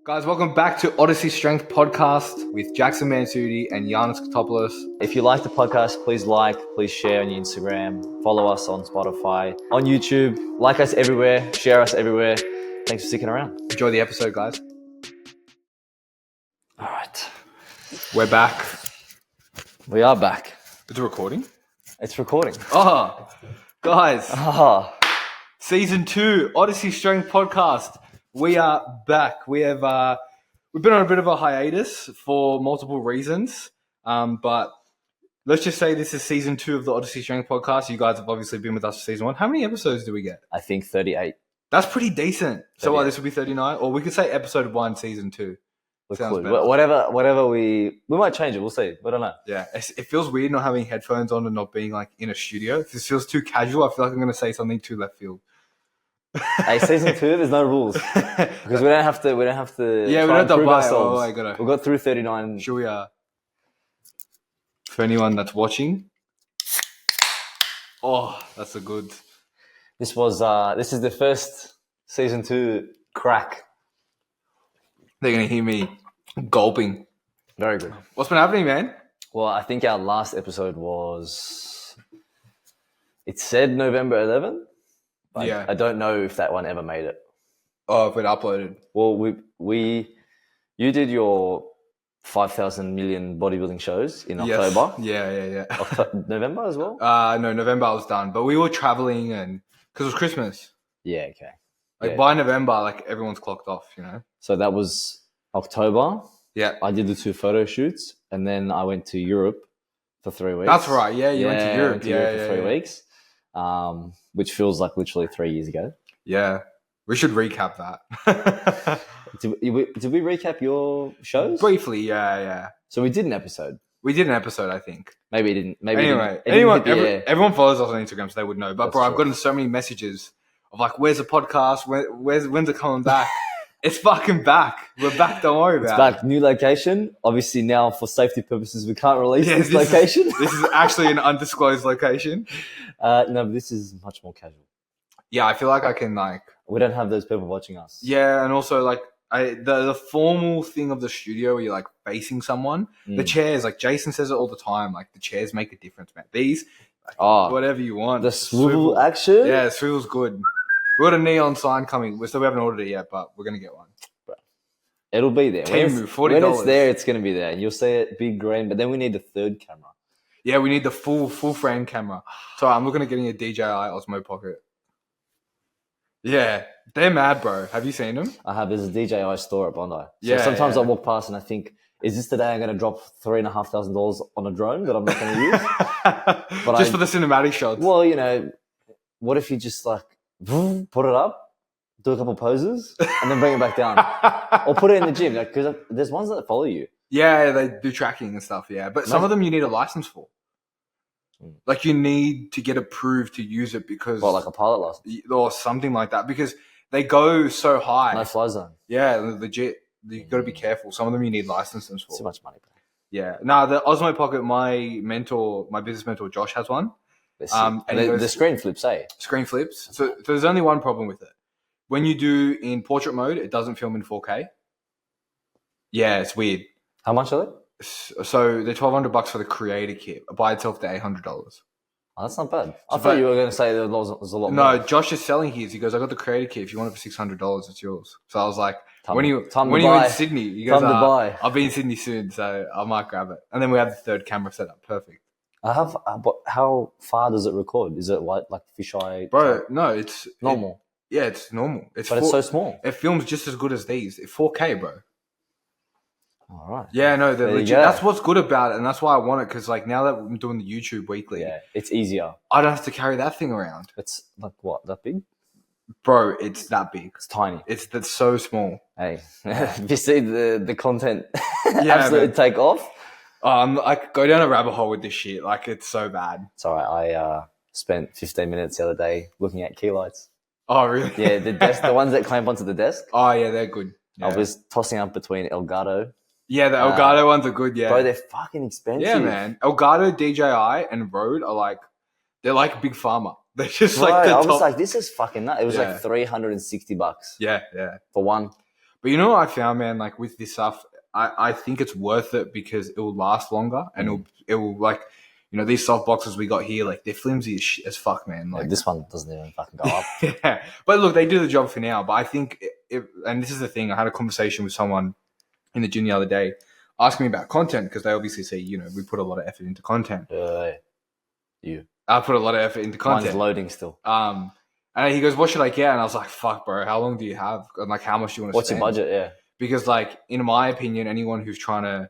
Guys, welcome back to Odyssey Strength Podcast with Jackson Mansudi and Giannis Kotopoulos. If you like the podcast, please please share on your Instagram, follow us on Spotify, on YouTube, like us everywhere, share us everywhere. Thanks for sticking around. Enjoy the episode, guys. All right. We're back. We are back. Is it recording? It's recording. Oh, guys. Oh, Season 2, Odyssey Strength Podcast. We are back. We've been on a bit of a hiatus for multiple reasons. But let's just say this is season 2 of the Odyssey Strength Podcast. You guys have obviously been with us for season 1. How many episodes do we get? I think 38. That's pretty decent. So 38. this will be 39? Or we could say episode 1, season 2. Sounds better. Whatever we might change it. We'll see. We don't know. Yeah, it feels weird not having headphones on and not being like in a studio. This feels too casual. I feel like I'm going to say something too left field. Hey, season 2, there's no rules because we don't have to. Yeah, we don't have to buy ourselves. We got through 39. Sure, we are. For anyone that's watching, that's a good. This is the first season 2 crack. They're gonna hear me gulping. Very good. What's been happening, man? Well, I think our last episode was. It said November 11th. But yeah. I don't know if that one ever made it. Oh, if it uploaded. Well, you did your 5,000 million bodybuilding shows in October. Yeah. November as well? No, November I was done. But we were traveling and because it was Christmas. Yeah, okay. Like by November, like everyone's clocked off, you know? So that was October. Yeah. I did the 2 photo shoots and then I went to Europe for 3 weeks. That's right. Yeah, you went to Europe. Went to Europe for 3 weeks. Which feels like literally 3 years ago. Yeah. We should recap that. Did we recap your shows? Briefly, yeah. So we did an episode. We did an episode, I think. Maybe it didn't. Anyway, everyone follows us on Instagram, so they would know. But That's bro, true. I've gotten so many messages of like, where's the podcast? When's it coming back? It's fucking back. We're back. Don't worry about it. It's back. New location. Obviously now for safety purposes, we can't release this location. This is actually an undisclosed location. No, but this is much more casual. Yeah, I feel like I can like... We don't have those people watching us. Yeah, and also like the formal thing of the studio where you're like facing someone, the chairs, like Jason says it all the time, like the chairs make a difference, man. These, like, whatever you want. The swivel action? Yeah, the swivel's good. We got a neon sign coming. We haven't ordered it yet, but we're going to get one. It'll be there. Temu, $40. When it's there, it's going to be there. And you'll see it big green, but then we need the third camera. Yeah, we need the full frame camera. So I'm looking at getting a DJI Osmo Pocket. Yeah, they're mad, bro. Have you seen them? I have. There's a DJI store at Bondi. So Yeah, sometimes yeah. I walk past and I think, is this the day I'm going to drop $3,500 on a drone that I'm not going to use? But Just for the cinematic shots. Well, you know, what if you just like put it up, do a couple poses, and then bring it back down, or put it in the gym? Because there's ones that follow you. Yeah, they do tracking and stuff. Yeah, but some of them you need a license for. Like you need to get approved to use it because, Well, like a pilot license or something like that, because they go so high. no fly zone. Yeah, legit. You got to be careful. Some of them you need licenses for. Too much money, bro. Yeah. No, the Osmo Pocket. My business mentor Josh has one. And the screen flips, eh? Screen flips. So there's only one problem with it. When you do in portrait mode, it doesn't film in 4K. Yeah, it's weird. How much are they? So they're $1,200 for the creator kit. By itself, they're $800. Oh, that's not bad. I thought you were going to say there was a lot more. No, Josh is selling his. He goes, I got the creator kit. If you want it for $600, it's yours. So I was like, when you in Sydney, he goes, Time to buy. I'll be in Sydney soon, so I might grab it. And then we have the third camera set up. Perfect. But how far does it record? Is it like fisheye? Bro, no, it's normal. It's normal. It's so small. It films just as good as these. It's 4K, bro. All right. Yeah, no, they're legit. That's what's good about it, and that's why I want it, because like now that I'm doing the YouTube weekly, Yeah, it's easier. I don't have to carry that thing around. It's like what, that big? Bro, it's that big. It's tiny. That's so small. Hey, if you see the content Yeah, absolutely man. take off. I could go down a rabbit hole with this shit. Like, it's so bad. It's all right. I spent 15 minutes the other day looking at key lights. Oh, really? Yeah, the ones that clamp onto the desk. Oh, yeah, they're good. Yeah. I was tossing up between Elgato. Yeah, the Elgato ones are good, yeah. Bro, they're fucking expensive. Yeah, man. Elgato, DJI, and Rode are like, they're like Big Pharma. They're just Bro, like the I top. was like, this is fucking nuts. It was Yeah. like $360. Yeah, yeah. For one. But you know what I found, man? Like with this stuff, I think it's worth it because it will last longer and it will like, you know, these soft boxes we got here, like they're flimsy as fuck, man. Like this one doesn't even fucking go up. yeah, but look, they do the job for now. But I think, and this is the thing, I had a conversation with someone in the gym the other day, asking me about content because they obviously see, you know, we put a lot of effort into content. I put a lot of effort into content. Mine's loading still. And he goes, "What should I get?" And I was like, "Fuck, bro, how long do you have? And like, how much do you want to spend?" What's your budget? Yeah. Because, like, in my opinion, anyone who's trying to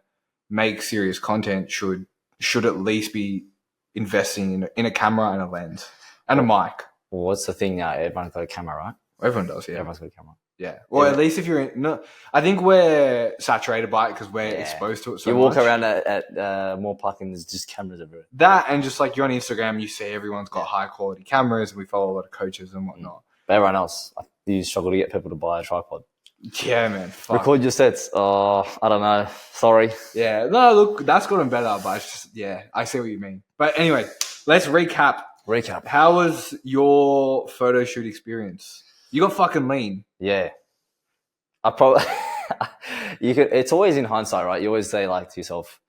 make serious content should at least be investing in a camera and a lens and a mic. Well, what's the thing now? Everyone's got a camera, right? Everyone does, yeah. Everyone's got a camera. Yeah. Well, at least if you're in, no, I think we're saturated by it because we're exposed to it so much. You walk around at Moore Park and there's just cameras everywhere. That and just like you're on Instagram, you see everyone's got high quality cameras and we follow a lot of coaches and whatnot. But everyone else, you struggle to get people to buy a tripod. Yeah, man. Fuck. Record your sets. Oh, I don't know. Sorry. Yeah. No, look, that's gotten better, but it's just, yeah, I see what you mean. But anyway, let's recap. How was your photo shoot experience? You got fucking lean. Yeah. I probably, it's always in hindsight, right? You always say like to yourself,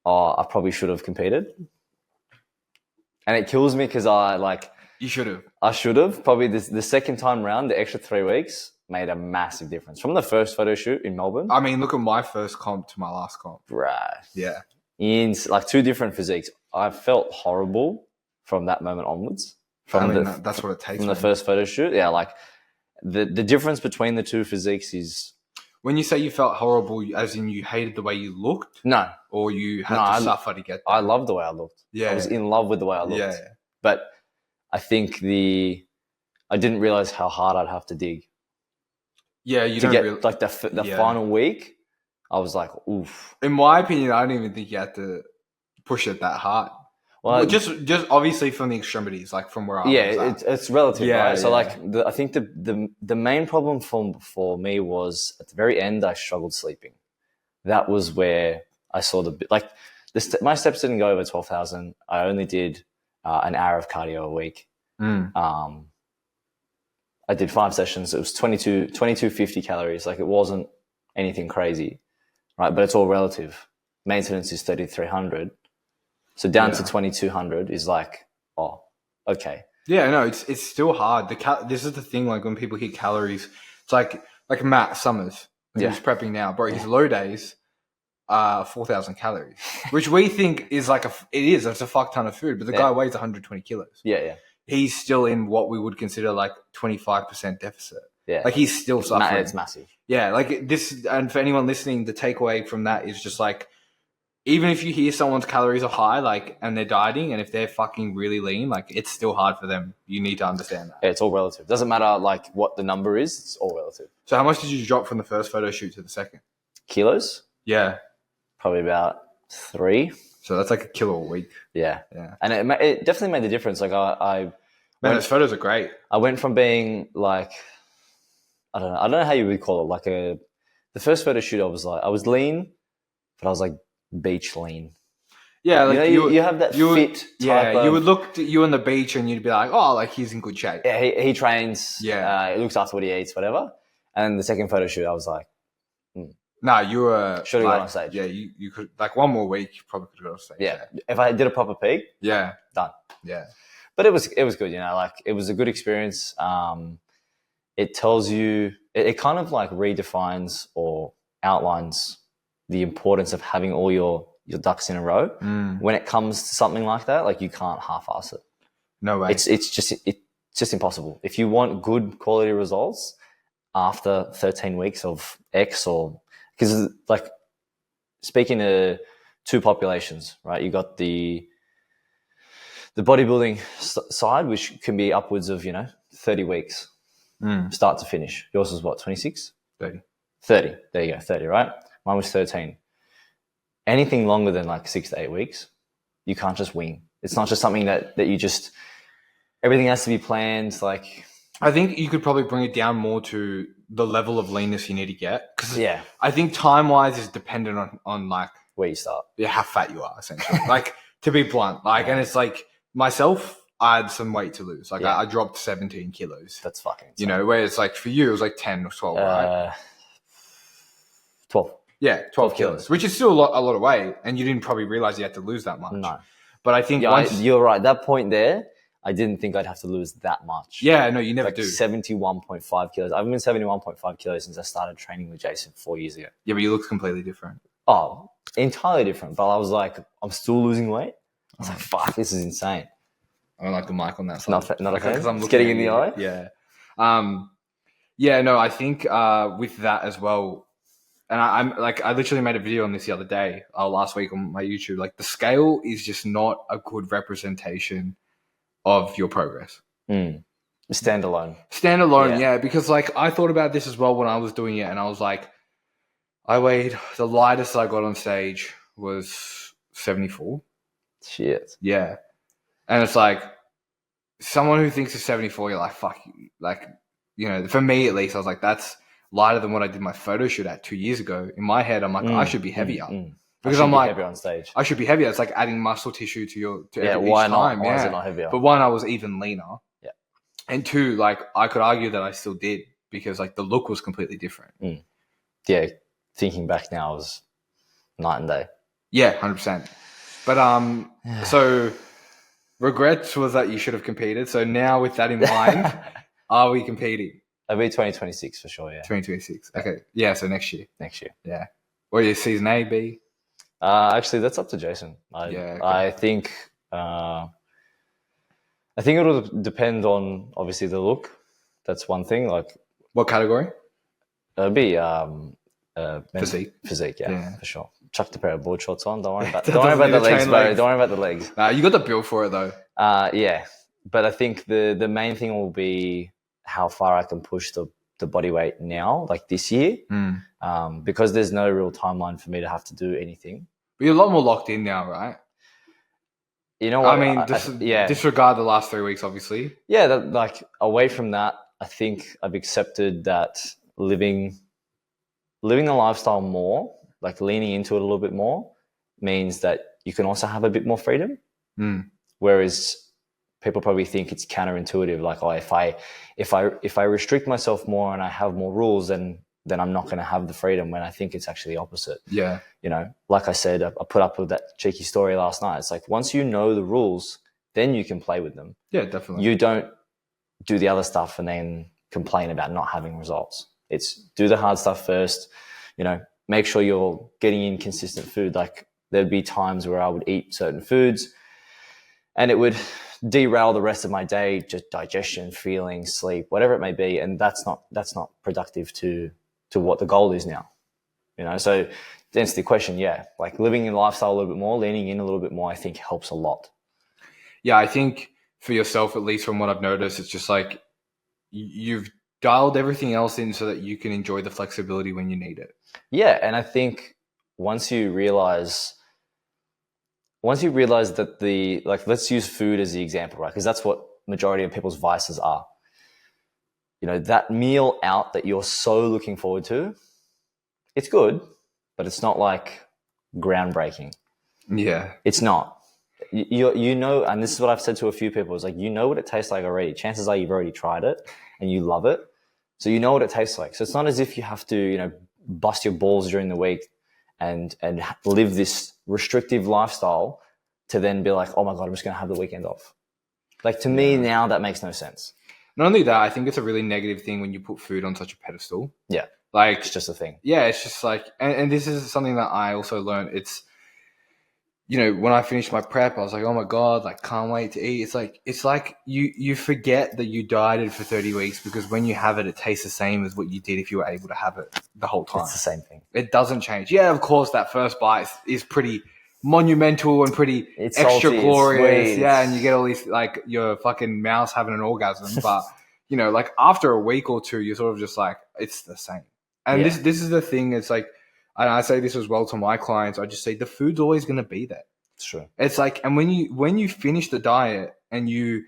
oh, I probably should have competed. And it kills me because you should have. I should have. Probably the second time round, the extra 3 weeks made a massive difference. From the first photo shoot in Melbourne. I mean, look at my first comp to my last comp. Right. Yeah. In like 2 different physiques. I felt horrible from that moment onwards. That's what it takes. From the first photo shoot. Yeah, like the difference between the 2 physiques is... When you say you felt horrible, as in you hated the way you looked? No. Or you had to suffer to get there? I loved the way I looked. Yeah. I was in love with the way I looked. Yeah. But I think I didn't realize how hard I'd have to dig. Yeah, you to don't get like the final week. I was like, oof. In my opinion, I don't even think you had to push it that hard. Well, just obviously from the extremities, like from where I was at. It's relative, right? So yeah. like, I think the main problem for me was at the very end, I struggled sleeping. That was where I saw my steps didn't go over 12,000. I only did an hour of cardio a week. I did 5 sessions. It was 2250 calories. Like it wasn't anything crazy, right? But it's all relative. Maintenance is 3,300. So down to 2,200 is like, oh, okay. Yeah, no, it's still hard. This is the thing. Like when people hit calories, it's like Matt Summers, who's prepping now, bro. His low days are 4,000 calories, which we think is it's a fuck ton of food. But the guy weighs 120 kilos. Yeah. He's still in what we would consider like 25% deficit. Yeah, like he's still suffering. It's massive. Yeah, like this, and for anyone listening, the takeaway from that is just like, even if you hear someone's calories are high, like, and they're dieting, and if they're fucking really lean, like, it's still hard for them. You need to understand that. Yeah, it's all relative. Doesn't matter, like, what the number is. It's all relative. So how much did you drop from the first photo shoot to the second? Kilos? Yeah. Probably about 3. So that's like a kilo a week. Yeah. And it definitely made the difference. Like, man, those photos are great. I went from being, like, I don't know how you would call it. Like, the first photo shoot, I was lean, but I was, like, beach lean. Yeah, like you have that fit type. Yeah, you would look at you on the beach and you'd be like, oh, like he's in good shape. Yeah, he trains. Yeah, he looks after what he eats, whatever. And the second photo shoot, I was like, nah, you were should have got on stage. Yeah, you could like one more week, you probably could have got on stage. Yeah, if I did a proper peak, done. Yeah, but it was good. You know, like it was a good experience. It tells you, it kind of like redefines or outlines the importance of having all your ducks in a row. When it comes to something like that, like you can't half-ass it. No way. It's just impossible. If you want good quality results after 13 weeks of X, or because like speaking to 2 populations, right? You got the bodybuilding side, which can be upwards of 30 weeks, start to finish. Yours was what, 26? 30. There you go, 30, right? Mine was 13. Anything longer than like 6 to 8 weeks, you can't just wing. It's not just something that you just, everything has to be planned. Like, I think you could probably bring it down more to the level of leanness you need to get. Cause I think time-wise is dependent on like where you start. Yeah, how fat you are, essentially. Like, to be blunt. Like, and it's like, myself, I had some weight to lose. Like, I dropped 17 kilos. That's fucking insane. Where it's like, for you, it was like 10 or 12, right? 12. Yeah, 12 kilos. kilos, which is still a lot of weight, and you didn't probably realize you had to lose that much. No. But I think you're right. That point there, I didn't think I'd have to lose that much. Yeah, no, you never like do. 71.5 kilos. I've been 71.5 kilos since I started training with Jason 4 years ago. Yeah, but you look completely different. Oh, entirely different. But I was like, I'm still losing weight. I was like, fuck, this is insane. I don't like the mic on that side. Not a fan? Because I'm it's getting in the eye? Yeah. I think with that as well, and I literally made a video on this the other day, last week on my YouTube. Like, the scale is just not a good representation of your progress. Standalone, yeah. Because like I thought about this as well when I was doing it, and I was like, the lightest I got on stage was 74. Shit. Yeah. And it's like, someone who thinks of 74, you're like, fuck you. Like, for me at least, I was like, that's lighter than what I did my photo shoot at 2 years ago. In my head, I'm like, I should be heavier. Because I'm like, heavier on stage. I should be heavier. It's like adding muscle tissue to why each not? time. Why is it not heavier? But one, I was even leaner. Yeah. And two, like, I could argue that I still did, because like the look was completely different. Yeah. Thinking back now is night and day. Yeah, 100%. But so regrets was that you should have competed. So now with that in mind, are we competing? It'll be 2026 for sure, yeah. 2026. Okay. Yeah, so next year. Yeah. What is season A, B? Actually, that's up to Jason. I think it'll depend on, obviously, the look. That's one thing. Like, what category? It'll be physique, yeah, for sure. Chuck a pair of board shorts on. Don't worry about the legs, bro. Don't worry about the legs. You got the build for it though. Yeah, but I think the main thing will be how far I can push the body weight now, like this year, because there's no real timeline for me to have to do anything. But you're a lot more locked in now, right? You know what? I mean, disregard the last 3 weeks, obviously. Yeah, like away from that, I think I've accepted that living the lifestyle more, like leaning into it a little bit more, means that you can also have a bit more freedom. Whereas people probably think it's counterintuitive, like, oh, if I restrict myself more and I have more rules, then I'm not going to have the freedom, when I think it's actually the opposite. Yeah. Like I said, I put up with that cheeky story last night. It's like, once you know the rules, then you can play with them. Yeah, definitely. You don't do the other stuff and then complain about not having results. It's do the hard stuff first, make sure you're getting in consistent food. Like, there'd be times where I would eat certain foods and it would derail the rest of my day, just digestion, feeling, sleep, whatever it may be. And that's not productive to what the goal is now. So to answer the question, yeah, like living in lifestyle a little bit more, leaning in a little bit more, I think helps a lot. Yeah, I think for yourself, at least from what I've noticed, it's just like you've dialed everything else in so that you can enjoy the flexibility when you need it. Yeah, and I think once you realize that let's use food as the example, right? Because that's what majority of people's vices are. That meal out that you're so looking forward to, it's good, but it's not like groundbreaking. Yeah. It's not. And this is what I've said to a few people, is like, what it tastes like already. Chances are you've already tried it and you love it. So you know what it tastes like. So it's not as if you have to, bust your balls during the week and live this restrictive lifestyle to then be like, oh my God, I'm just going to have the weekend off. Like, to me now, that makes no sense. Not only that, I think it's a really negative thing when you put food on such a pedestal. Yeah. Like, it's just a thing. Yeah. It's just like, and this is something that I also learned. It's, when I finished my prep, I was like, oh my God, like, can't wait to eat. It's like you forget that you dieted for 30 weeks, because when you have it, it tastes the same as what you did if you were able to have it the whole time. It's the same thing. It doesn't change. Yeah, of course, that first bite is pretty monumental and pretty extra salty, glorious. Yeah, and you get all these, like, your fucking mouse having an orgasm. But, like, after a week or two, you're sort of just like, it's the same. And this is the thing. It's like, and I say this as well to my clients, I just say the food's always going to be there. It's true. It's like, and when you finish the diet and you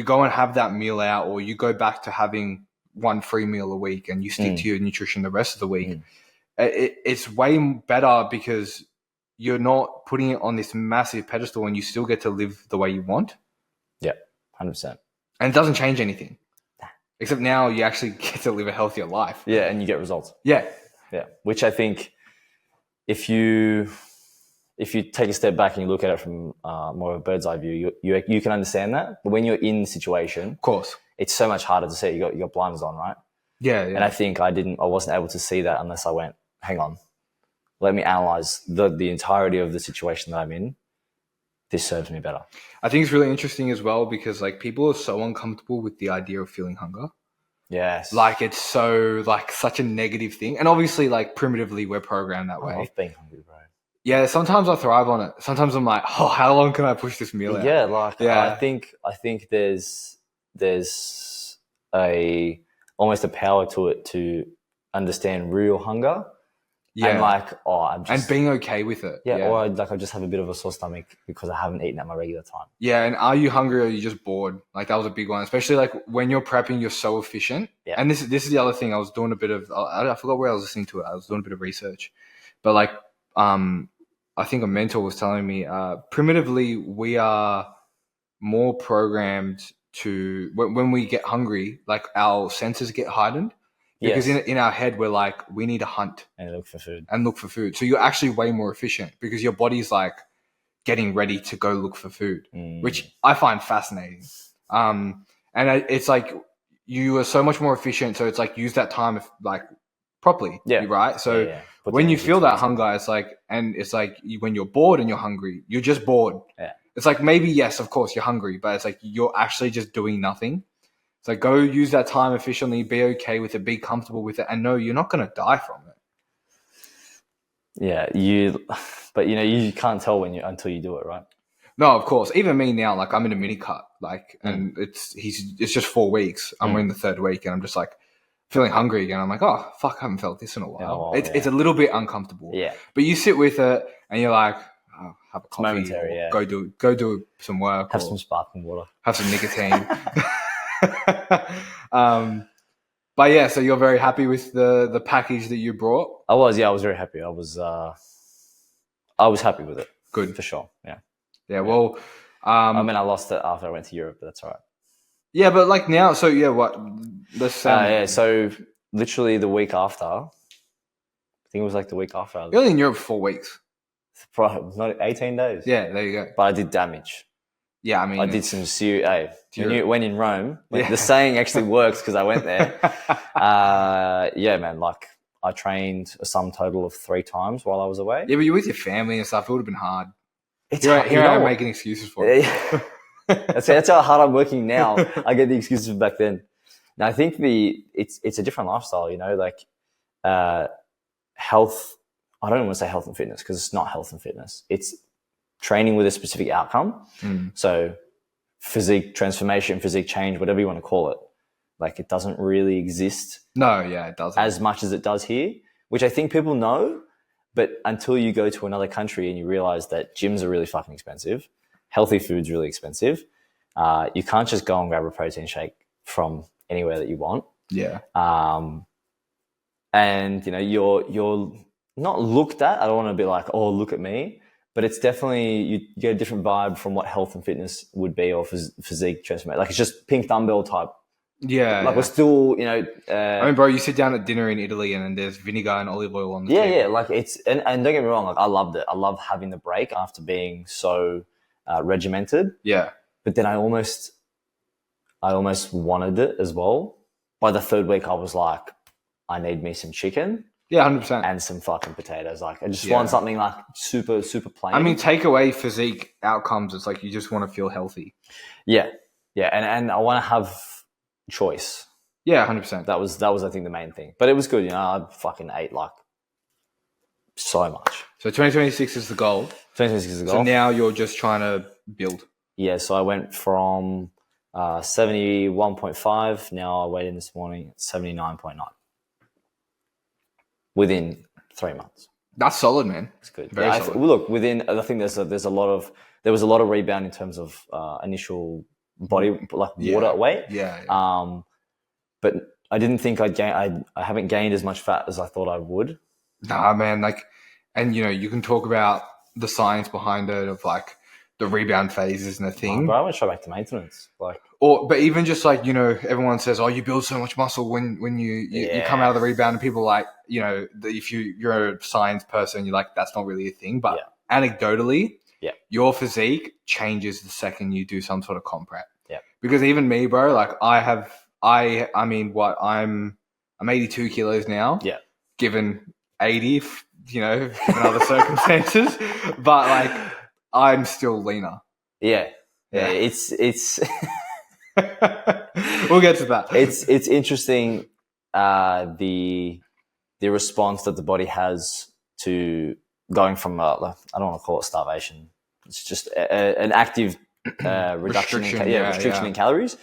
go and have that meal out, or you go back to having one free meal a week and you stick to your nutrition the rest of the week, it's way better, because you're not putting it on this massive pedestal and you still get to live the way you want. Yeah, 100%. And it doesn't change anything. Except now you actually get to live a healthier life. Yeah, and you get results. Yeah. Yeah, which I think if you take a step back and you look at it from more of a bird's eye view, you can understand that. But when you're in the situation, Of course. it's so much harder to see. You got blinders on, right? Yeah. And I think I wasn't able to see that unless I went, hang on, let me analyze the entirety of the situation that I'm in. This serves me better. I think it's really interesting as well because like people are so uncomfortable with the idea of feeling hunger. Yes. Like it's so like such a negative thing. And obviously like primitively we're programmed that way. I love being hungry, bro. Yeah, sometimes I thrive on it. Sometimes I'm like, oh, how long can I push this meal out? Yeah, like I think there's a almost a power to it to understand real hunger. Yeah. And like, I'm just... And being okay with it. Yeah, or I just have a bit of a sore stomach because I haven't eaten at my regular time. Yeah, and are you hungry or are you just bored? Like that was a big one, especially like when you're prepping, you're so efficient. Yeah. And this is the other thing. I was doing a bit of, I forgot where I was listening to it. I was doing a bit of research. But like, I think a mentor was telling me, primitively, we are more programmed to, when we get hungry, like our senses get heightened. Because in our head, we're like, we need to hunt. And look for food. So you're actually way more efficient because your body's like getting ready to go look for food, which I find fascinating. And it's like you are so much more efficient. So it's like use that time like properly, right? So when you feel that hunger, it's like, and it's like when you're bored and you're hungry, you're just bored. Yeah. It's like maybe, yes, of course, you're hungry, but it's like you're actually just doing nothing. So go use that time efficiently, be okay with it, be comfortable with it, and know you're not going to die from it. Yeah, but you can't tell until you do it, right? No, of course. Even me now, like I'm in a mini cut, like, and it's just 4 weeks. I'm in the 3rd week, and I'm just like feeling hungry again. I'm like, oh fuck, I haven't felt this in a while. It's a little bit uncomfortable. Yeah. But you sit with it, and you're like, oh, have a coffee, momentary, go do some work, have some sparkling water, have some nicotine. But yeah, so you're very happy with the package that you brought? I was very happy. I was happy with it. Good. For sure. Yeah, well, I mean, I lost it after I went to Europe, but that's all right. Yeah, but like now, so yeah, what? So literally the week after, I think it was like the week after. You're only in Europe for 4 weeks. Probably not 18 days. Yeah, there you go. But I did damage. Yeah, I mean, I did some serious. When in Rome, the saying actually works because I went there. Yeah, man. Like I trained a sum total of 3 times while I was away. Yeah, but you're with your family and stuff. It would have been hard. Here I am making excuses for it. That's how hard I'm working now. I get the excuses back then. Now I think it's a different lifestyle. Like health. I don't want to say health and fitness because it's not health and fitness. It's training with a specific outcome. So physique transformation, physique change, whatever you want to call it. Like it doesn't really exist. No, yeah, it doesn't. As much as it does here, which I think people know, but until you go to another country and you realize that gyms are really fucking expensive, healthy food's really expensive. You can't just go and grab a protein shake from anywhere that you want. Yeah. And you're not looked at. I don't want to be like, oh, look at me. But it's definitely, you get a different vibe from what health and fitness would be or physique transformation. Like it's just pink dumbbell type. Yeah. Like we're still, I mean, bro, you sit down at dinner in Italy and then there's vinegar and olive oil on the table. Yeah. Like it's, and don't get me wrong, like I loved it. I love having the break after being so regimented. Yeah. But then I almost wanted it as well. By the 3rd week, I was like, I need me some chicken. Yeah, 100%. And some fucking potatoes. Like, I just want something like super, super plain. I mean, take away physique outcomes. It's like you just want to feel healthy. Yeah. And I want to have choice. Yeah, 100%. That was I think the main thing. But it was good. I fucking ate like so much. So 2026 is the goal. 2026 is the goal. So now you're just trying to build. Yeah. So I went from 71.5. Now I weighed in this morning at 79.9. Within 3 months. That's solid, man. It's good. Very solid. Look, I think there was a lot of rebound in terms of initial body water weight. Yeah. But I didn't think I haven't gained as much fat as I thought I would. Nah, man. Like, and you can talk about the science behind it of like the rebound phases and the thing. But I want to try back to maintenance. Like, but even just like, you know, everyone says, oh, you build so much muscle when you come out of the rebound, and people are like, you know, if you're a science person, you're like, that's not really a thing. But anecdotally, your physique changes the second you do some sort of comp prep. Yeah. Because even me, bro, like I mean, I'm 82 kilos now. Yeah. Given 80, you know, given other circumstances, but like I'm still leaner. Yeah. It's we'll get to that. It's interesting the response that the body has to going from I don't want to call it starvation. It's just an active reduction in calories,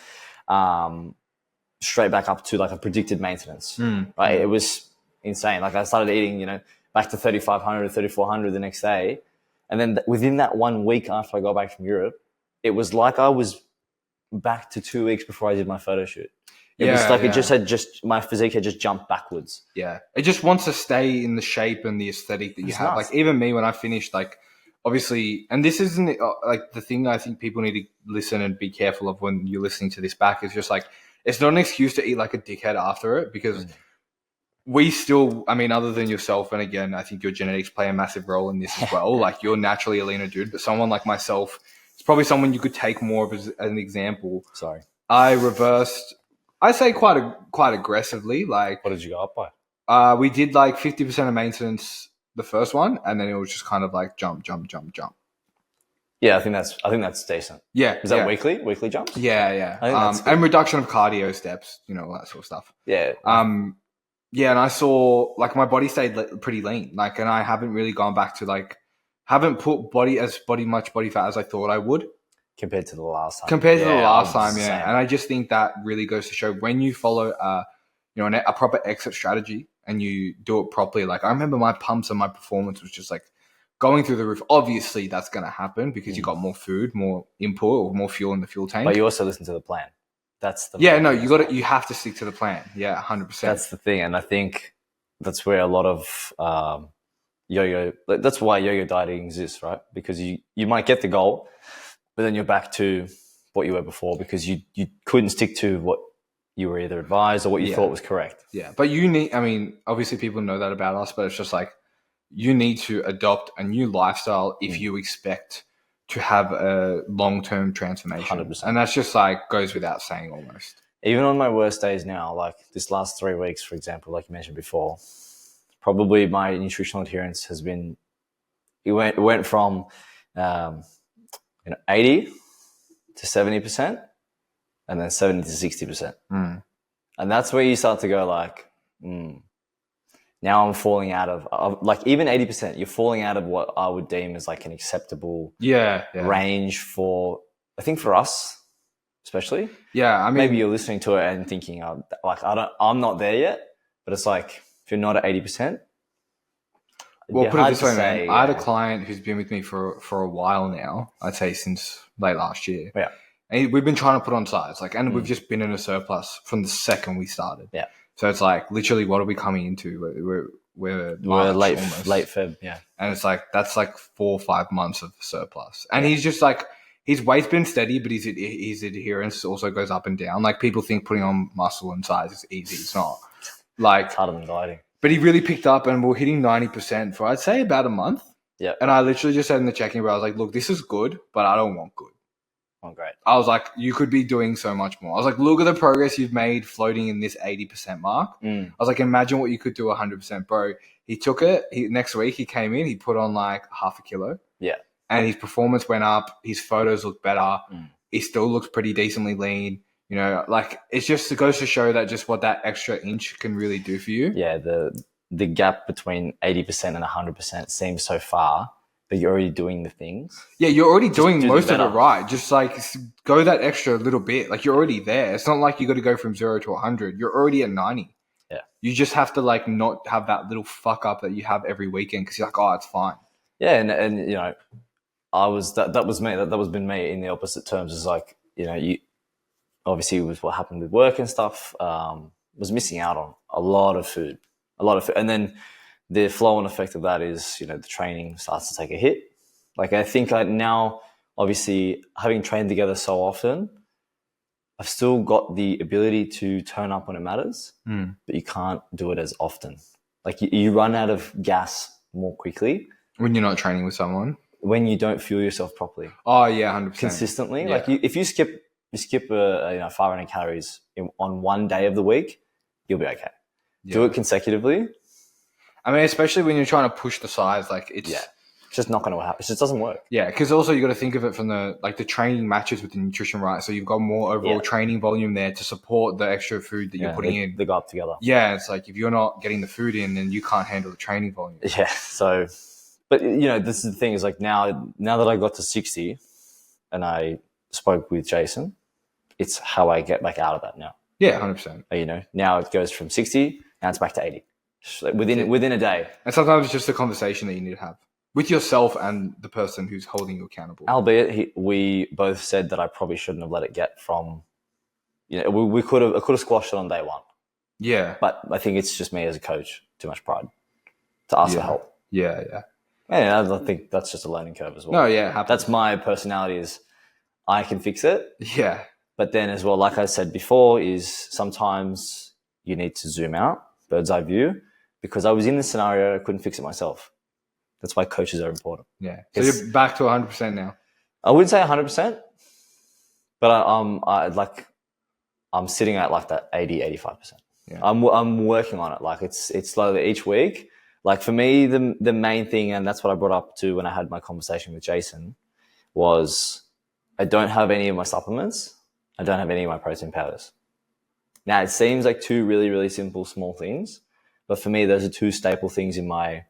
straight back up to like a predicted maintenance. Right? It was insane. Like I started eating, you know, back to 3,500 or 3,400 the next day, and then within that 1 week after I got back from Europe, it was like I was back to 2 weeks before I did my photo shoot. It was like it my physique had just jumped backwards. Yeah. It just wants to stay in the shape and the aesthetic that you have. Nice. Like even me, when I finished, like obviously, and this isn't like the thing I think people need to listen and be careful of when you're listening to this back, is just like, it's not an excuse to eat like a dickhead after it, because we still, I mean, other than yourself, and again, I think your genetics play a massive role in this as well. Like you're naturally a leaner dude, but someone like myself, it's probably someone you could take more of as an example. Sorry. I reversed, I say quite aggressively. Like, what did you go up by? We did like 50% of maintenance the first one, and then it was just kind of like jump. Yeah, I think that's decent. Yeah. Is that weekly jumps? Yeah. And reduction of cardio steps, you know, all that sort of stuff. Yeah. Yeah, and I saw like my body stayed pretty lean, like, and I haven't really gone back to like, haven't put much body fat as I thought I would. Compared to the last time. Yeah. And I just think that really goes to show when you follow, you know, a proper exit strategy and you do it properly. Like I remember my pumps and my performance was just like going through the roof. Obviously, that's going to happen because you got more food, more input, or more fuel in the fuel tank. But you also listen to the plan. That's the you have to stick to the plan. Yeah, 100%. That's the thing, and I think that's where a lot of yo-yo. That's why yo-yo dieting exists, right? Because you might get the goal, but then you're back to what you were before because you couldn't stick to what you were either advised or what you thought was correct. Yeah, but you need, I mean, obviously people know that about us, but it's just like you need to adopt a new lifestyle if you expect to have a long-term transformation. 100%. And that's just like goes without saying almost. Even on my worst days now, like this last 3 weeks, for example, like you mentioned before, probably my nutritional adherence has been, it went from 80 to 70%, and then 70 to 60%. And that's where you start to go like, now I'm falling out of like even 80%, you're falling out of what I would deem as like an acceptable range for, I think for us, especially. Yeah. I mean, maybe you're listening to it and thinking, like, I'm not there yet, but it's like, if you're not at 80%. Well, put it this way, man. I had a client who's been with me for a while now. I'd say since late last year. Yeah. And we've been trying to put on size, like, and we've just been in a surplus from the second we started. Yeah. So it's like, literally, what are we coming into? We're late Feb, yeah. And it's like, that's like 4 or 5 months of surplus. And he's just like, his weight's been steady, but his adherence also goes up and down. Like people think putting on muscle and size is easy. It's not. Like, it's harder than dieting. But he really picked up and we're hitting 90% for, I'd say, about a month. Yeah. And I literally just said in the check-in, bro, I was like, look, this is good, but I don't want good. Oh, great. I was like, you could be doing so much more. I was like, look at the progress you've made floating in this 80% mark. I was like, imagine what you could do 100%, bro. He took it. Next week he came in, he put on like half a kilo. Yeah. And his performance went up. His photos look better. He still looks pretty decently lean. You know, like it goes to show that just what that extra inch can really do for you. Yeah. The gap between 80% and 100% seems so far, but you're already doing the things. Yeah, you're already doing most of it right. Just like go that extra little bit. Like you're already there. It's not like you got to go from 0 to 100. You're already at 90. Yeah. You just have to like not have that little fuck up that you have every weekend because you're like, oh, it's fine. Yeah, and you know, that was me. That was been me in the opposite terms. Is like, you know, you obviously with what happened with work and stuff, was missing out on a lot of food. And then the flow and effect of that is, you know, the training starts to take a hit. Like I think now, obviously, having trained together so often, I've still got the ability to turn up when it matters, Mm. but you can't do it as often. Like you run out of gas more quickly When you're not training with someone. when you don't fuel yourself properly. Oh yeah, 100%. Consistently. Yeah. Like if you skip 500 calories on one day of the week, you'll be okay. Yeah. Do it consecutively. I mean, especially when you're trying to push the size, like it's just not going to happen. It just doesn't work. Yeah, because also you got to think of it from the training matches with the nutrition, right? So you've got more overall training volume there to support the extra food that you're putting in. They go up together. Yeah, it's like if you're not getting the food in, then you can't handle the training volume. Yeah. So, but this is the thing is like now that I got to 60 and I spoke with Jason, it's how I get back out of that now. Yeah, 100%. Now it goes from 60, now it's back to 80 within a day. And sometimes it's just a conversation that you need to have with yourself and the person who's holding you accountable. Albeit we both said that I probably shouldn't have let it get from, we could have squashed it on day one. Yeah. But I think it's just me as a coach, too much pride to ask for help. Yeah. And I think that's just a learning curve as well. No, yeah. That's my personality is I can fix it. Yeah. But then as well, like I said before, is sometimes you need to zoom out, bird's eye view, because I was in this scenario, I couldn't fix it myself. That's why coaches are important. Yeah. So you're back to 100% now. I wouldn't say 100%, but I'm sitting at like that 80, 85%. Yeah. I'm working on it. Like it's slowly each week. Like for me, the main thing, and that's what I brought up to when I had my conversation with Jason, was I don't have any of my supplements. I don't have any of my protein powders. Now it seems like two really, really simple, small things, but for me, those are two staple things in my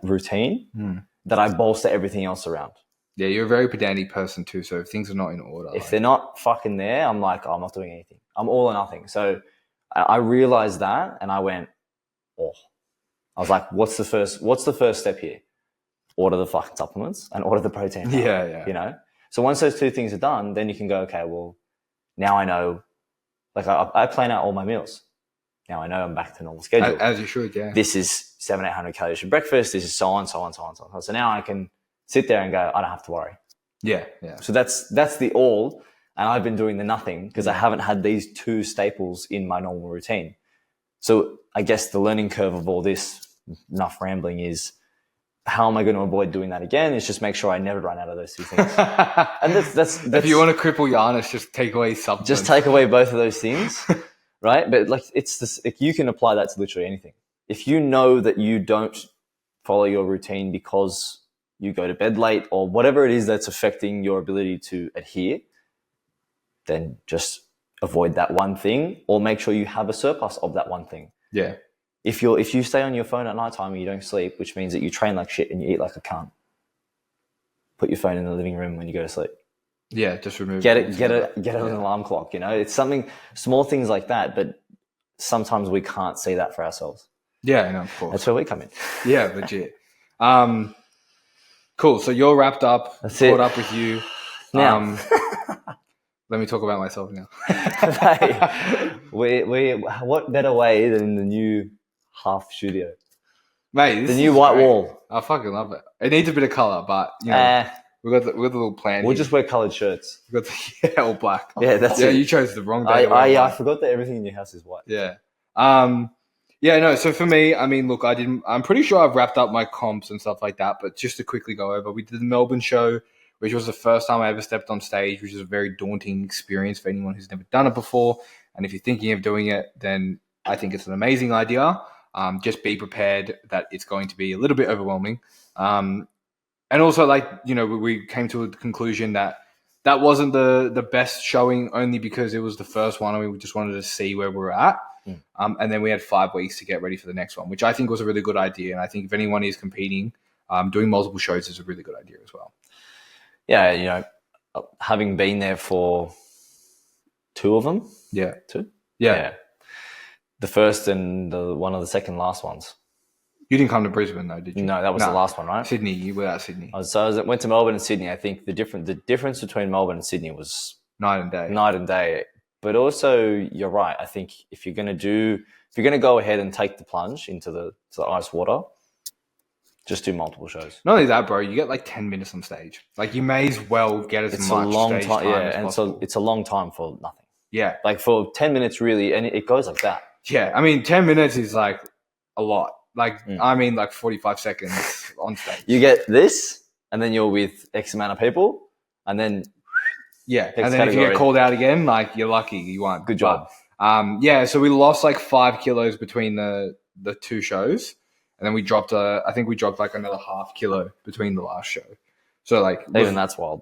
routine that I bolster everything else around. Yeah, you're a very pedantic person too, so if things are not in order. If they're not fucking there, I'm like, I'm not doing anything. I'm all or nothing. So I realized that and I went, I was like, what's the first step here? Order the fucking supplements and order the protein powder, Yeah. So once those two things are done, then you can go, okay, well, now I know, like I plan out all my meals. Now I know I'm back to normal schedule. As you should, yeah. This is 700-800 calories for breakfast. This is so on. So now I can sit there and go, I don't have to worry. Yeah. So that's the all. And I've been doing the nothing because I haven't had these two staples in my normal routine. So I guess the learning curve of all this, enough rambling, is how am I going to avoid doing that again? Is just make sure I never run out of those two things. And that's if you want to cripple your honest, just take away supplements. Just take away both of those things, right? But like you can apply that to literally anything. If you know that you don't follow your routine because you go to bed late or whatever it is that's affecting your ability to adhere, then just avoid that one thing or make sure you have a surplus of that one thing. Yeah. If you stay on your phone at nighttime and you don't sleep, which means that you train like shit and you eat like a cunt, put your phone in the living room when you go to sleep. Yeah, just remove Get an alarm clock. It's something, small things like that, but sometimes we can't see that for ourselves. Yeah, no, of course. That's where we come in. Yeah, legit. Cool. So you're wrapped up. That's caught it. up with you. Now, let me talk about myself now. hey, what better way than the new half studio? Mate, the new white wall. I fucking love it. It needs a bit of color, but we got the little plan. We'll just wear colored shirts. We got the all black. Yeah, that's it. You chose the wrong day. I forgot that everything in your house is white. Yeah. So for me, I mean, look, I'm pretty sure I've wrapped up my comps and stuff like that, but just to quickly go over, we did the Melbourne show, which was the first time I ever stepped on stage, which is a very daunting experience for anyone who's never done it before. And if you're thinking of doing it, then I think it's an amazing idea. Just be prepared that it's going to be a little bit overwhelming. And also, we came to a conclusion that wasn't the best showing only because it was the first one and we just wanted to see where we're at. And then we had 5 weeks to get ready for the next one, which I think was a really good idea. And I think if anyone is competing, doing multiple shows is a really good idea as well. Yeah, having been there for 2 of them. Yeah. 2? Yeah. The first and one of the second last ones. You didn't come to Brisbane though, did you? No, that was the last one, right? Sydney. You were at Sydney. I went to Melbourne and Sydney. I think the difference between Melbourne and Sydney was night and day. But also, you're right. I think if you're going to go ahead and take the plunge into the ice water, Just do multiple shows. Not only that, bro, you get like 10 minutes on stage. Like you may as well get as It's much a long stage time, time yeah, as and possible. it's a long time for nothing. Yeah. Like for 10 minutes, really, and it goes like that. Yeah. I mean, 10 minutes is like a lot. Like, I mean, like 45 seconds on stage. You get this, and then you're with X amount of people, and then yeah, and then if you get called out again, like you're lucky, you won. Good job. But, yeah, so we lost like 5 kilos between the two shows, and then we dropped I think we dropped like another half kilo between the last show. So like even that's wild.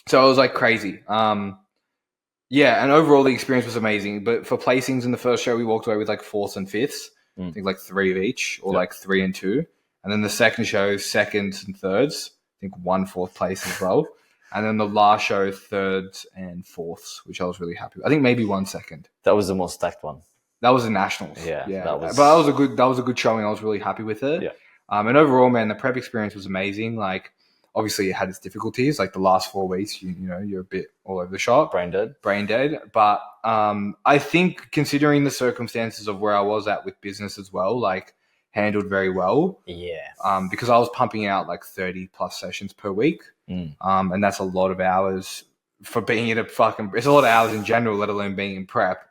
So it was like crazy. Yeah, and overall the experience was amazing. But for placings in the first show, we walked away with like 4th and 5th. I think like 3 of each, or like 3 and 2. And then the second show, 2nds and 3rds. I think 1 4th place as well. And then the last show, 3rds and 4ths, which I was really happy with. I think maybe 1 second. That was the most stacked one. That was the nationals. Yeah. But that was a good showing. I was really happy with it. Yeah. And overall, man, the prep experience was amazing. Like, obviously, it had its difficulties. Like the last 4 weeks, you know, you're a bit all over the shop, brain dead. But I think, considering the circumstances of where I was at with business as well, like handled very well. Yeah. Because I was pumping out like 30 plus sessions per week, and that's a lot of hours for being in it's a lot of hours in general, let alone being in prep.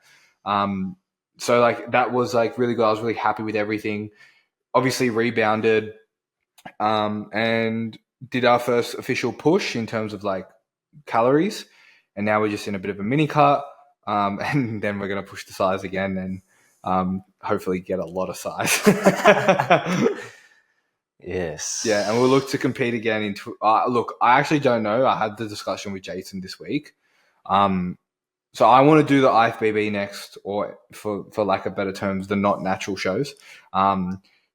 So like that was like really good. I was really happy with everything. Obviously rebounded, and did our first official push in terms of like calories, and now we're just in a bit of a mini cut, and then we're going to push the size again and hopefully get a lot of size. Yes. Yeah, and we'll look to compete again in look, I actually don't know. I had the discussion with Jason this week. So I want to do the IFBB next, or for lack of better terms, the not natural shows.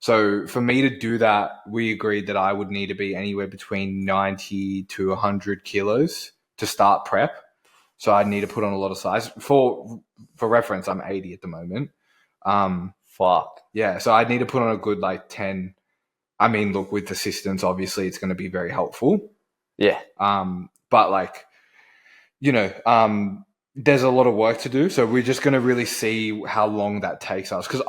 So for me to do that, we agreed that I would need to be anywhere between 90 to 100 kilos to start prep. So I'd need to put on a lot of size. For reference, I'm 80 at the moment. Fuck. Yeah, so I'd need to put on a good like 10. I mean, look, with assistance, obviously, it's going to be very helpful. Yeah. But like, you know, there's a lot of work to do. So we're just going to really see how long that takes us. Because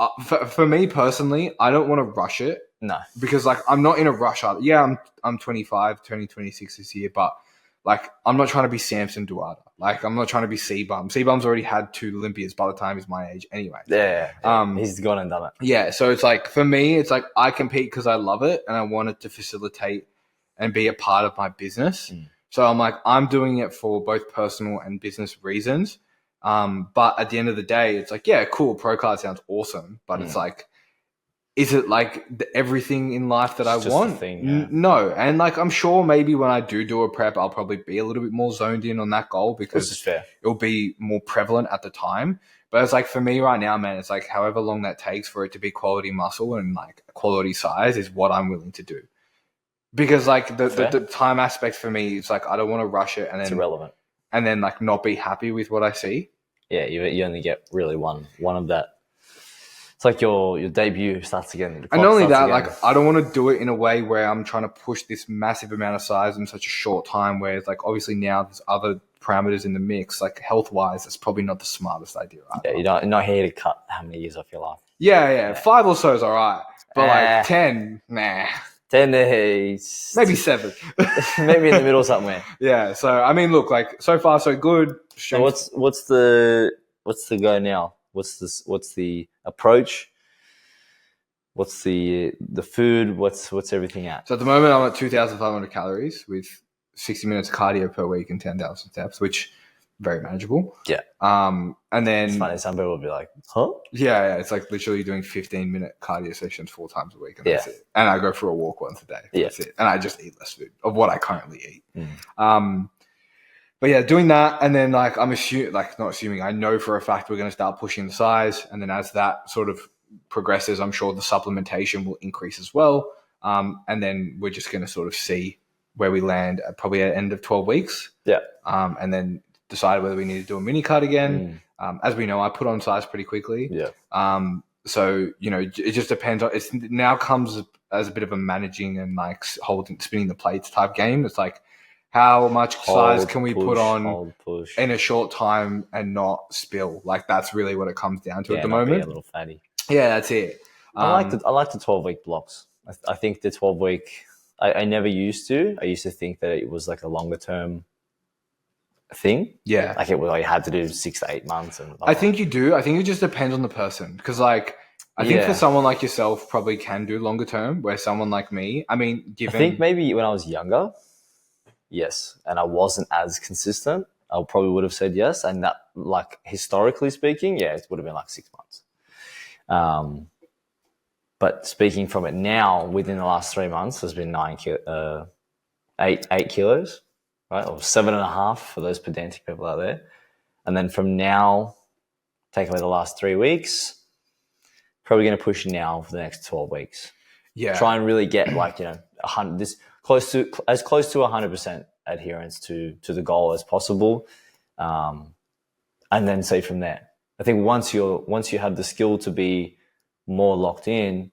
for me personally, I don't want to rush it. No. Because like, I'm not in a rush. Yeah, I'm 25, turning 26 this year, but like, I'm not trying to be Samson Duarte. Like, I'm not trying to be C-Bum. C-Bum's already had 2 Olympias by the time he's my age anyway. Yeah. He's gone and done it. Yeah. So it's like, for me, it's like I compete because I love it and I want it to facilitate and be a part of my business. So I'm like, I'm doing it for both personal and business reasons. But at the end of the day, it's like, yeah, cool. Pro card sounds awesome. But it's like, is it like everything in life that I want? No. And like, I'm sure maybe when I do a prep, I'll probably be a little bit more zoned in on that goal because it'll be more prevalent at the time. But it's like, for me right now, man, it's like however long that takes for it to be quality muscle and like quality size is what I'm willing to do. Because like the time aspect for me, it's like I don't want to rush it and then it's irrelevant, and then like not be happy with what I see. Yeah, you only get really one of that. It's like your debut starts again. And not only that, like I don't want to do it in a way where I'm trying to push this massive amount of size in such a short time. Where it's like obviously now there's other parameters in the mix. Like health wise, it's probably not the smartest idea. Either. Yeah, you're not here to cut how many years off your life. Yeah. 5 or so is alright, but like 10, nah. 10 days. Maybe 7. Maybe in the middle somewhere. Yeah. So I mean, look, like so far so good. So what's the go now? What's the approach? What's the food? What's everything at? So at the moment I'm at 2,500 calories with 60 minutes of cardio per week and 10,000 steps, which very manageable. Yeah. And then it's funny, some people will be like, huh? Yeah. It's like literally doing 15-minute cardio sessions 4 times a week, and that's it. And I go for a walk once a day. That's it. And I just eat less food of what I currently eat. But yeah, doing that, and then like I'm not assuming, I know for a fact we're going to start pushing the size, and then as that sort of progresses, I'm sure the supplementation will increase as well. And then we're just going to sort of see where we land at probably at the end of 12 weeks. Yeah. And then decide whether we need to do a mini cut again. As we know, I put on size pretty quickly. Yeah. So, you know, it just depends on, it now comes as a bit of a managing and like spinning the plates type game. It's like, how much size can we put on in a short time and not spill? Like that's really what it comes down to at the moment. Be a little fatty. Yeah, that's it. I like the 12-week blocks. I think the 12-week, I never used to. I used to think that it was like a longer term thing. Yeah. Like you had to do 6 to 8 months. And I think you do. I think it just depends on the person. Because, like, I think for someone like yourself, probably can do longer term, where someone like me, I mean, I think maybe when I was younger, yes, and I wasn't as consistent, I probably would have said yes. And that, like, historically speaking, yeah, it would have been like 6 months. But speaking from it now, within the last 3 months, there's been 8 kilos, right? Or 7.5 for those pedantic people out there. And then from now, take away the last 3 weeks, probably going to push now for the next 12 weeks. Yeah. Try and really get like, 100, as close to 100% adherence to the goal as possible. And then see from there. I think once you have the skill to be more locked in,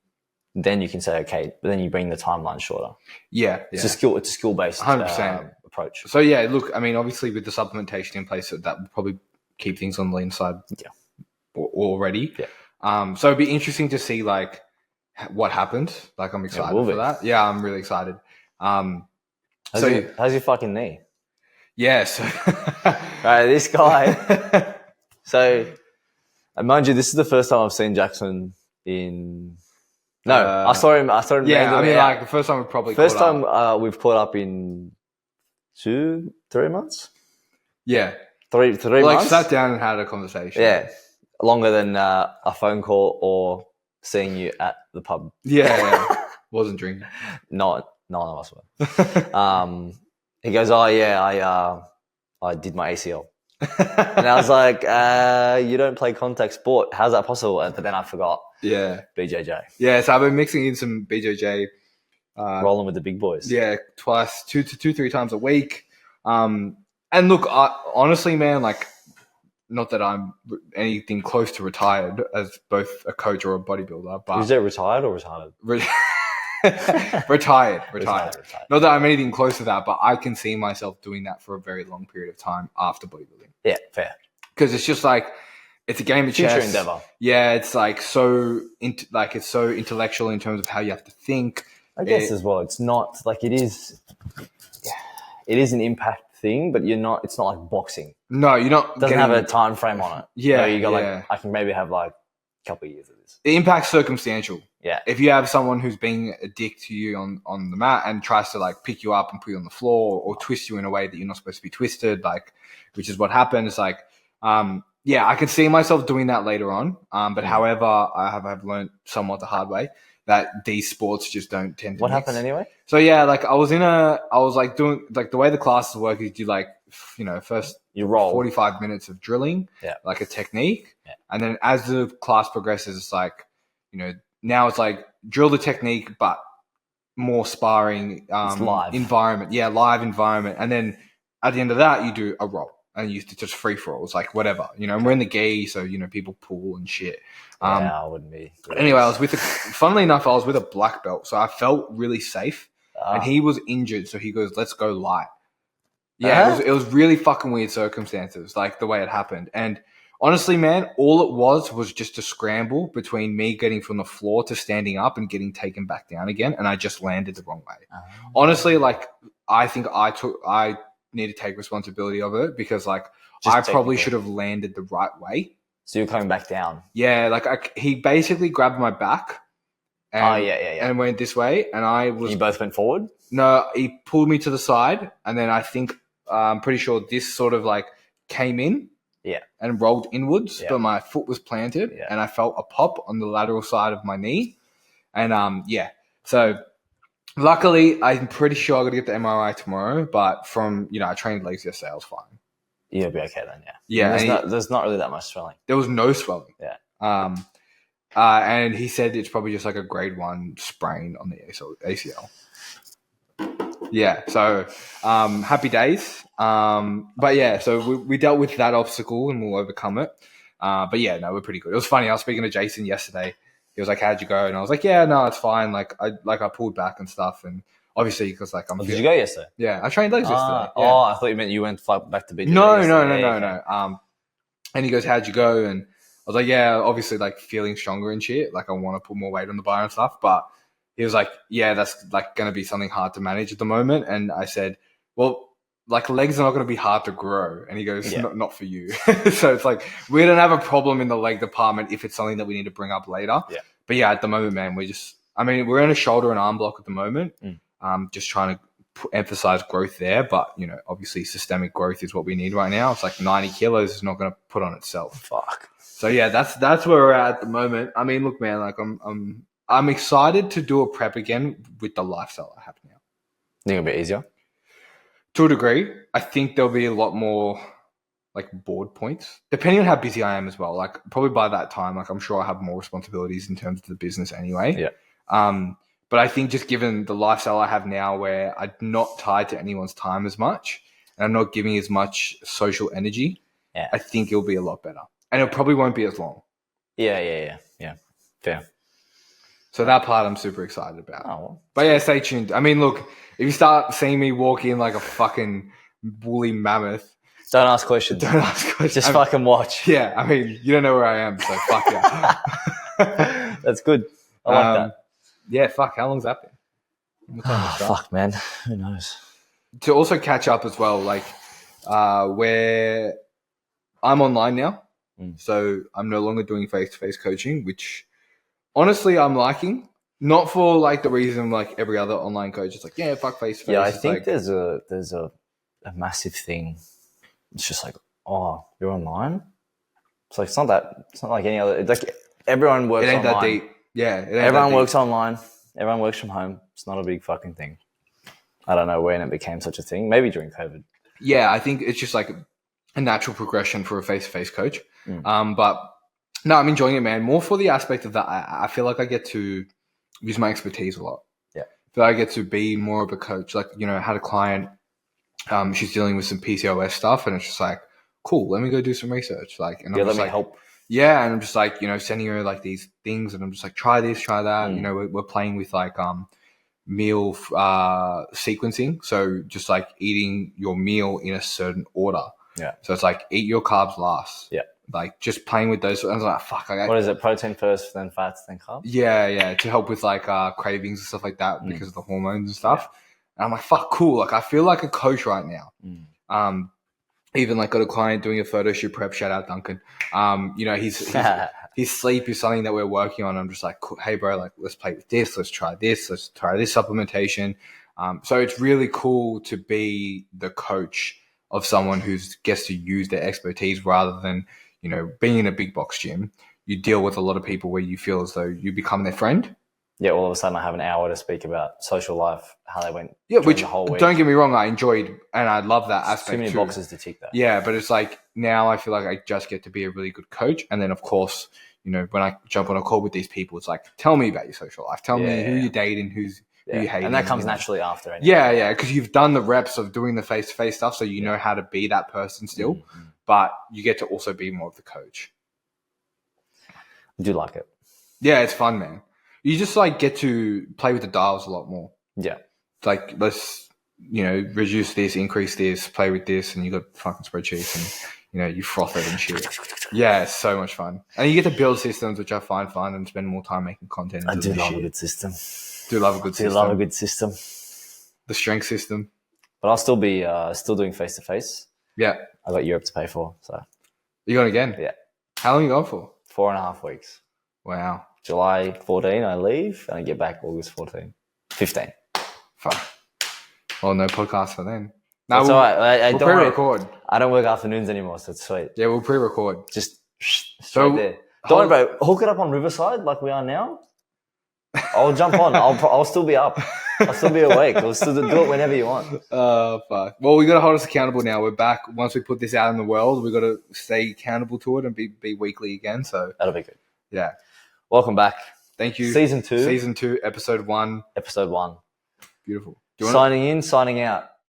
then you can say, okay, but then you bring the timeline shorter. Yeah. It's a skill-based 100%. approach. So, yeah, look, I mean, obviously with the supplementation in place, that will probably keep things on the lean side already. Yeah. So it'd be interesting to see, like, what happened. Like, I'm excited for that. Yeah, I'm really excited. How's your fucking knee? Yeah, so... Right, this guy... So, mind you, this is the first time I've seen Jackson in... No, I saw him. Yeah, I mean, like, the first time we've probably First time we've caught up in 3 months? Yeah. Three months? Like, sat down and had a conversation. Yeah. Longer than a phone call or seeing you at the pub. Yeah. Wasn't drinking. None of us were. He goes, oh, yeah, I did my ACL. And I was like, you don't play contact sport. How's that possible? But then I forgot. Yeah. BJJ. Yeah, so I've been mixing in some BJJ. Rolling with the big boys. Yeah, twice, 3 times a week. And look, honestly, man, like, not that I'm anything close to retired as both a coach or a bodybuilder, but... Is it retired or retarded? Retired. Not that I'm anything close to that, but I can see myself doing that for a very long period of time after bodybuilding. Yeah, fair. Because it's just like, it's a game of chess. Future endeavor. Yeah, it's like it's so intellectual in terms of how you have to think. I guess as well. It's not like it is. It is an impact thing, but it's not like boxing. No, you're not. It doesn't have a time frame on it. Yeah, you go like, I can maybe have like a couple of years of this. The impact's circumstantial. Yeah. If you have someone who's being a dick to you on the mat and tries to like pick you up and put you on the floor or twist you in a way that you're not supposed to be twisted, like, which is what happens, like, yeah, I can see myself doing that later on. But however, I have learned somewhat the hard way that these sports just don't tend to. What happened anyway? So yeah, like I was like doing like the way the classes work is you like, first you roll 45 minutes of drilling, like a technique. Yeah. And then as the class progresses, it's like, now it's like drill the technique, but more sparring live environment. Yeah, live environment. And then at the end of that, you do a roll. And you used to just free for alls, like whatever, and we're in the gi, so people pull and shit. I wouldn't be. Anyway, funnily enough, I was with a black belt, so I felt really safe. And he was injured, so he goes, "Let's go light." Yeah, it was really fucking weird circumstances, like the way it happened. And honestly, man, all it was just a scramble between me getting from the floor to standing up and getting taken back down again, and I just landed the wrong way. Honestly, like I think I need to take responsibility of it because like I probably should have landed the right way. So you're coming back down. Yeah, like he basically grabbed my back. And, and went this way, and I was. You both went forward? No, he pulled me to the side, and then I think I'm pretty sure this sort of like came in. Yeah. And rolled inwards, but my foot was planted, and I felt a pop on the lateral side of my knee, and so. Luckily, I'm pretty sure I'm going to get the MRI tomorrow, but from, I trained legs yesterday, I was fine. You'll be okay then, Yeah. There's not really that much swelling. There was no swelling. Yeah. And he said it's probably just like a grade 1 sprain on the ACL. Yeah, so happy days. But yeah, so we dealt with that obstacle and we'll overcome it. But yeah, no, we're pretty good. It was funny. I was speaking to Jason yesterday. He was like, "How'd you go?" And I was like, "Yeah, no, it's fine. Like I pulled back and stuff, and obviously because like I'm." Did you go yesterday? Yeah, I trained legs yesterday. Yeah. Oh, I thought you meant you went back to BJJ. No. And he goes, "How'd you go?" And I was like, "Yeah, obviously like feeling stronger and shit. Like I want to put more weight on the bar and stuff, but he was like, yeah, that's like going to be something hard to manage at the moment. And I said, well, like legs are not going to be hard to grow. And he goes, not for you. So it's like, we don't have a problem in the leg department if it's something that we need to bring up later. Yeah. But yeah, at the moment, man, we're in a shoulder and arm block at the moment. Just trying to emphasize growth there. But, you know, obviously systemic growth is what we need right now. It's like 90 kilos is not going to put on itself. Fuck. So yeah, that's where we're at the moment. I mean, look, man, like I'm excited to do a prep again with the lifestyle I have now. Think it'll be easier? To a degree. I think there'll be a lot more like board points, depending on how busy I am as well. Like probably by that time, like I'm sure I'll have more responsibilities in terms of the business anyway. Yeah. But I think just given the lifestyle I have now where I'm not tied to anyone's time as much and I'm not giving as much social energy, I think it'll be a lot better. And it probably won't be as long. Yeah. Fair. So that part I'm super excited about. Oh, well. But yeah, stay tuned. I mean, look, if you start seeing me walk in like a fucking woolly mammoth. Don't ask questions. Just fucking watch. Yeah, I mean, you don't know where I am, so fuck yeah. That's good. I like that. Yeah, fuck. How long's that been? Fuck, man. Who knows? To also catch up as well, like where I'm online now. So I'm no longer doing face-to-face coaching, which honestly I'm liking. Not for like the reason like every other online coach is like, yeah, fuck face-to-face. Yeah, I think like, there's a massive thing. It's just like, oh, you're online? It's like it's not like any other. It's like everyone works online. It ain't that deep. Yeah, everyone works online. Everyone works from home. It's not a big fucking thing. I don't know when it became such a thing. Maybe during COVID. Yeah, I think it's just like a natural progression for a face-to-face coach. But no, I'm enjoying it, man. More for the aspect of that. I feel like I get to use my expertise a lot. Yeah. I feel like I get to be more of a coach. Like, you know, I had a client, she's dealing with some PCOS stuff and it's just like, cool, let me go do some research. Like, and I'm just let me like, help. Yeah, and I'm just like, you know, sending her like these things and I'm just like, try this, try that. You know, we're playing with like meal sequencing. So just like eating your meal in a certain order. Yeah. So it's like eat your carbs last. Yeah. Like just playing with those. I was like, fuck. What is it? Protein first, then fats, then carbs? Yeah. To help with like cravings and stuff like that because of the hormones and stuff. Yeah. And I'm like, fuck, cool. Like I feel like a coach right now. Even like got a client doing a photo shoot prep. Shout out Duncan. You know, his sleep is something that we're working on. I'm just like, hey bro, like let's play with this. Let's try this supplementation. So it's really cool to be the coach of someone who gets to use their expertise rather than, you know, being in a big box gym. You deal with a lot of people where you feel as though you become their friend. Yeah, all of a sudden I have an hour to speak about social life, how they went which, the whole week. Don't get me wrong, I enjoyed and I love that aspect too many boxes to tick that. Yeah, but it's like now I feel like I just get to be a really good coach. And then, of course, you know, when I jump on a call with these people, it's like, tell me about your social life. Tell me who you're dating, who you hate. And that comes naturally after. Anyway. Yeah, because you've done the reps of doing the face-to-face stuff, so you know how to be that person still. But you get to also be more of the coach. I do like it. Yeah, it's fun, man. You just like get to play with the dials a lot more. Yeah. It's like, let's, you know, reduce this, increase this, play with this, and you got fucking spreadsheets and, you know, you froth it and shit. Yeah, it's so much fun. And you get to build systems, which I find fun, and spend more time making content. I do love a good system. Do love a good system. The strength system. But I'll still be still doing face-to-face. Yeah. I got Europe to pay for, so. You going again? Yeah. How long are you going for? 4.5 weeks. Wow. July 14, I leave, and I get back August 15. Fuck. Well, no podcast for then. No, that's all right. We'll pre-record. I don't work afternoons anymore, so it's sweet. Yeah, we'll pre-record. Just straight there. Don't worry, bro. Hook it up on Riverside like we are now. I'll jump on. I'll still be up. I'll still be awake. We'll still do it whenever you want. Fuck. Well, we got to hold us accountable now. We're back. Once we put this out in the world, we got to stay accountable to it and be weekly again. So that'll be good. Yeah. Welcome back. Thank you. Season 2, episode 1. Episode 1. Beautiful. Signing in, signing out.